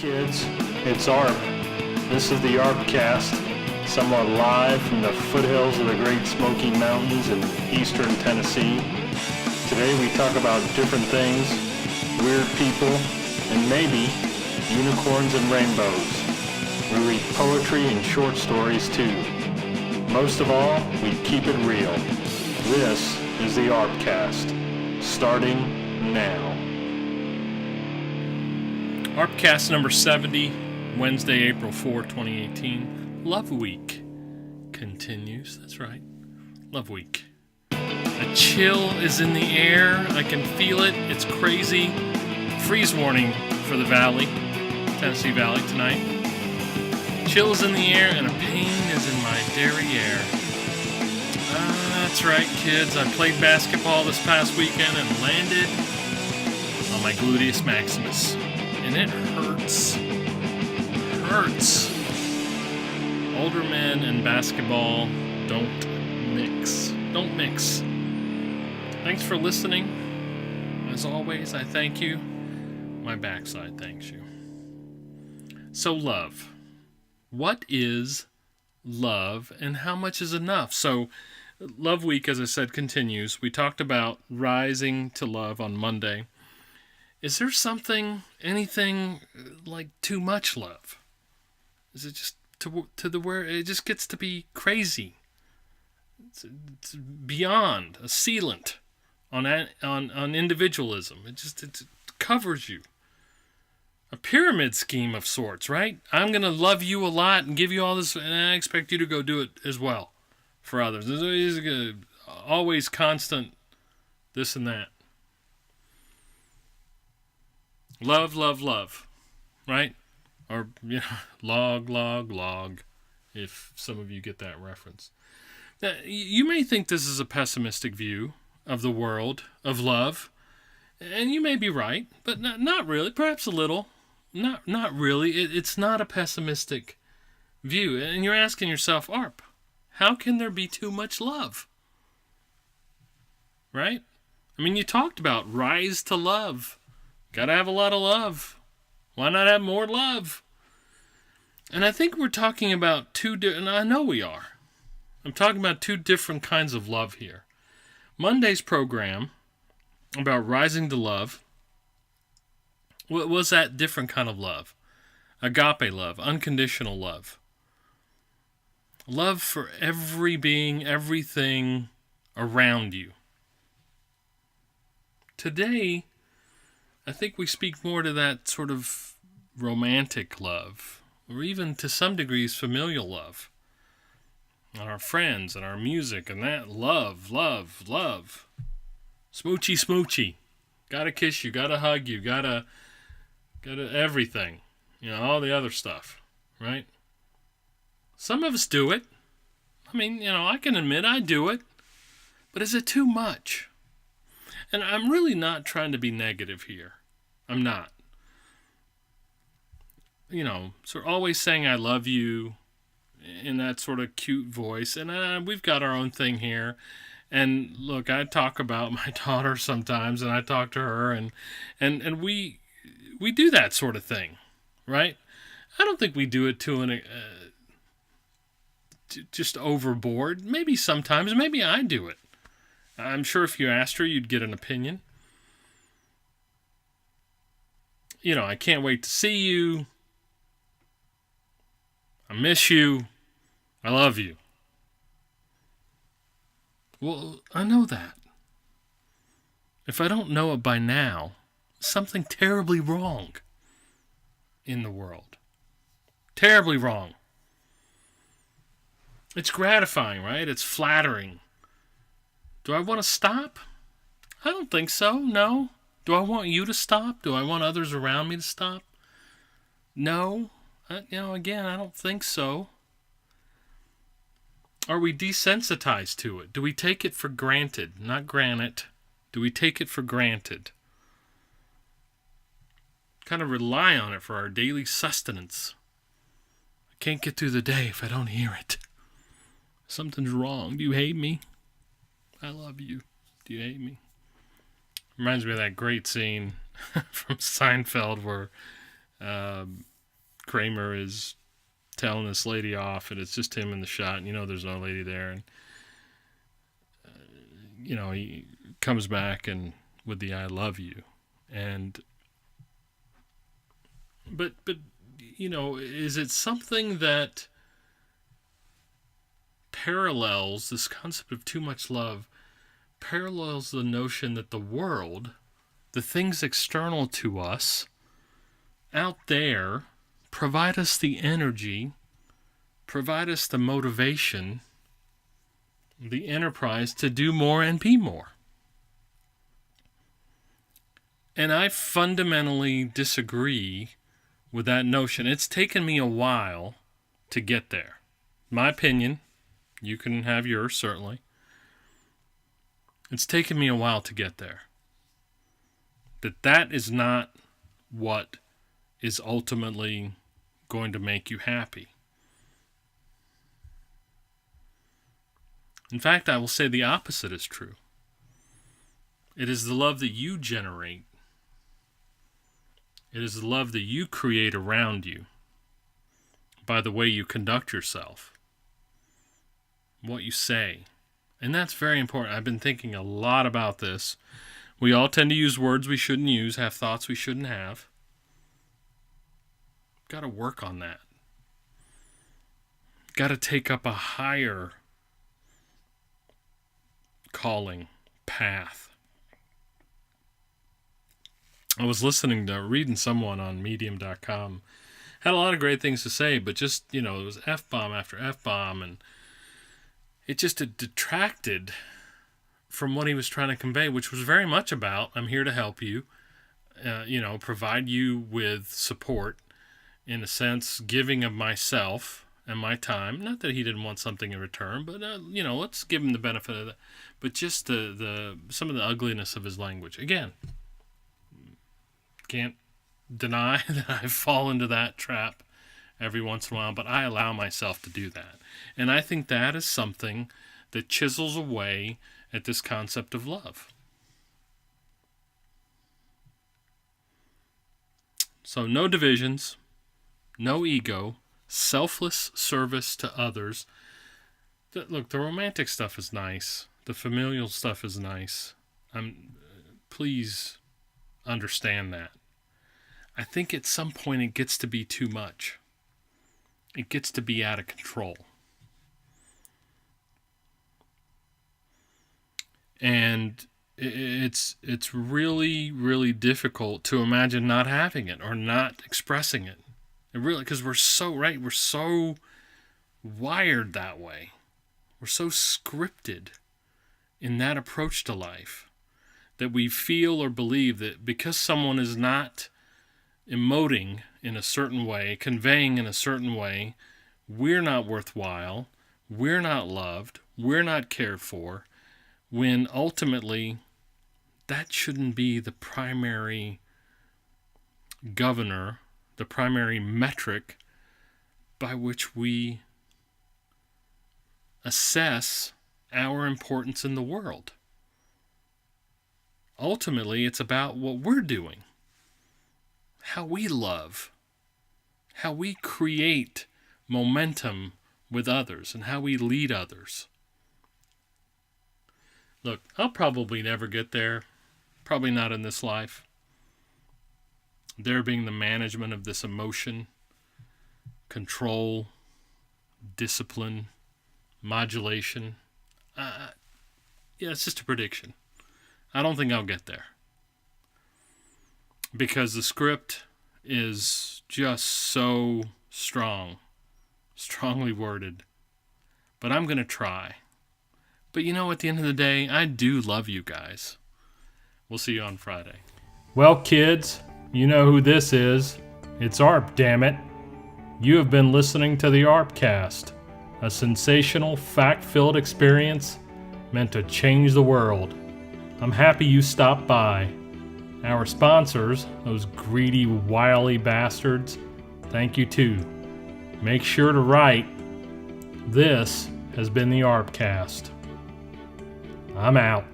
Kids, it's Arp. This is the ArpCast, somewhat live from the foothills of the Great Smoky Mountains in eastern Tennessee. Today we talk about different things, weird people, and maybe unicorns and rainbows. We read poetry and short stories too. Most of all, we keep it real. This is the ArpCast, starting now. ArpCast number 70, Wednesday, April 4, 2018. Love Week continues. That's right. Love Week. A chill is in the air. I can feel it. It's crazy. Freeze warning for the valley, Tennessee Valley tonight. Chill is in the air and a pain is in my derriere. That's right, kids. I played basketball this past weekend and landed on my gluteus maximus. And it hurts. Hurts. Older men and basketball don't mix. Don't mix. Thanks for listening. As always, I thank you. My backside thanks you. So love. What is love and how much is enough? So Love Week, as I said, continues. We talked about rising to love on Monday. Is there something, anything like too much love? Is it just to the where it just gets to be crazy? It's beyond a sealant on individualism. It covers you. A pyramid scheme of sorts, right? I'm going to love you a lot and give you all this, and I expect you to go do it as well for others. There's always constant this and that. Love, love, love, right? Or, log, if some of you get that reference. Now, you may think this is a pessimistic view of the world, of love, and you may be right, but not really, perhaps a little. Not really. It's not a pessimistic view. And you're asking yourself, Arp, how can there be too much love? Right? I mean, you talked about rise to love. Gotta have a lot of love. Why not have more love? And I think we're talking about and I know we are. I'm talking about two different kinds of love here. Monday's program about rising to love was that different kind of love. Agape love, unconditional love. Love for every being, everything around you. Today, I think we speak more to that sort of romantic love, or even to some degrees familial love. And our friends and our music and that love. Smoochy, smoochy. Gotta kiss you, gotta hug you, gotta everything. All the other stuff, right? Some of us do it. I mean, I can admit I do it. But is it too much? And I'm really not trying to be negative here. I'm not. So always saying I love you in that sort of cute voice. And we've got our own thing here. And look, I talk about my daughter sometimes, and I talk to her, and we do that sort of thing, right? I don't think we do it just overboard. Maybe sometimes, maybe I do it. I'm sure if you asked her, you'd get an opinion. I can't wait to see you. I miss you. I love you. Well, I know that. If I don't know it by now, something terribly wrong in the world. Terribly wrong. It's gratifying, right? It's flattering. Do I want to stop? I don't think so, no. Do I want you to stop? Do I want others around me to stop? No. Again, I don't think so. Are we desensitized to it? Do we take it for granted? Not granite. Do we take it for granted? Kind of rely on it for our daily sustenance. I can't get through the day if I don't hear it. Something's wrong. Do you hate me? I love you. Do you hate me? Reminds me of that great scene from Seinfeld where Kramer is telling this lady off, and it's just him in the shot, and there's no lady there, and he comes back and with the "I love you," and but is it something that parallels this concept of too much love, parallels the notion that the world, the things external to us out there, provide us the energy, provide us the motivation, the enterprise to do more and be more. And I fundamentally disagree with that notion. It's taken me a while to get there. My opinion, you can have yours, certainly. It's taken me a while to get there. That is not what is ultimately going to make you happy. In fact, I will say the opposite is true. It is the love that you generate. It is the love that you create around you by the way you conduct yourself, what you say. And that's very important. I've been thinking a lot about this. We all tend to use words we shouldn't use, have thoughts we shouldn't have. Got to work on that. Got to take up a higher calling path. I was reading someone on medium.com, had a lot of great things to say, but just, it was F-bomb after F-bomb, and it just detracted from what he was trying to convey, which was very much about, I'm here to help you, provide you with support, in a sense, giving of myself and my time. Not that he didn't want something in return, but, let's give him the benefit of that. But just some of the ugliness of his language. Again, can't deny that I fall into that trap every once in a while, but I allow myself to do that. And I think that is something that chisels away at this concept of love. So no divisions, no ego, selfless service to others. Look, the romantic stuff is nice. The familial stuff is nice. Please understand that. I think at some point it gets to be too much. It gets to be out of control. And it's really, really difficult to imagine not having it or not expressing it. Because we're so wired that way. We're so scripted in that approach to life that we feel or believe that because someone is not emoting in a certain way, conveying in a certain way, we're not worthwhile, we're not loved, we're not cared for, when ultimately that shouldn't be the primary governor, the primary metric by which we assess our importance in the world. Ultimately, it's about what we're doing, how we love, how we create momentum with others, and how we lead others. Look, I'll probably never get there, probably not in this life. There being the management of this emotion, control, discipline, modulation. It's just a prediction. I don't think I'll get there. Because the script is just so strongly worded. But I'm going to try. But at the end of the day, I do love you guys. We'll see you on Friday. Well, kids, you know who this is. It's ARP, damn it. You have been listening to the ArpCast, a sensational, fact-filled experience meant to change the world. I'm happy you stopped by. Our sponsors, those greedy, wily bastards, thank you too. Make sure to write, this has been the ArpCast. I'm out.